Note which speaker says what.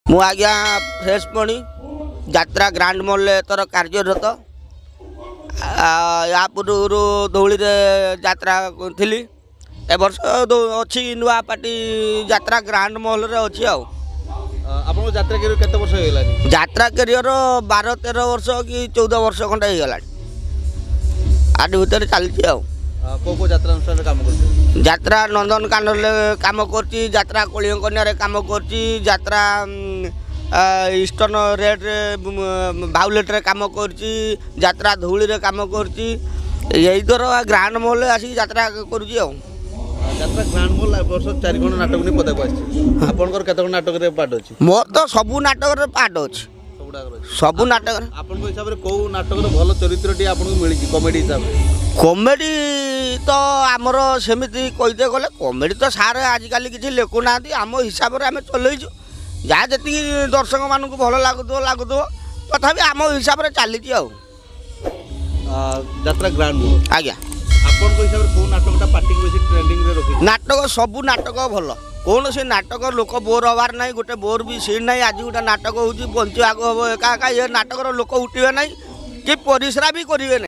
Speaker 1: मु आज्ञा फ्रेश मणि यात्रा ग्रांड मॉल एथर कार्यरत या पूर्व धौली यात्रा थी ए वर्ष अच्छी नुआ पार्टी यात्रा ग्रांड मॉल रे अच्छी
Speaker 2: आपन यात्रा करियर केते वर्ष होइलानी
Speaker 1: यात्रा करियर 12-13 वर्ष कि 14 वर्ष खंडा हो गला आठ भीतर चलती
Speaker 2: को यात्रा अनुसार काम करते
Speaker 1: यात्रा नंदनकानन काम करची यात्रा कलियंकन्या रे काम करची यात्रा ईस्टर्न रेड भाउलेट रे काम करची यात्रा धौली रे काम करची यही तर ग्रांड मॉल आसी यात्रा करूची
Speaker 2: यात्रा ग्रांड मॉल वर्ष 4 खंड नाटक नि पदा पास आपनकर केते खंड नाटक रे पार्ट अछि
Speaker 1: मोर तो सबु नाटक रे पार्ट अछि सबु नाटक
Speaker 2: आपन हिसाब रे को नाटक रे भलो चरित्रटी आपन को मिली कॉमेडी हिसाब रे
Speaker 1: कॉमेडी तो आमर सेमिति कहते गले कॉमेडी तो सार आजिकल किसी लेखु ना आम हिसाब से आम चलईचु जहाँ जी दर्शक मान भल लगुव तथापि आम हिसाब से चली
Speaker 2: यात्रा ग्रांड मॉल
Speaker 1: आज्ञा
Speaker 2: आपन हिसाब रे को नाटकटा पार्टी को बेसी ट्रेंडिंग रे रखि
Speaker 1: नाटक सबू नाटक भल कौन से नाटक लोक बोर हबार ना गोटे बोर भी सीट ना आज गोटे नाटक हूँ बंचा हम एका ये नाटक लोक उठे ना कि परिश्रा भी करेंगे।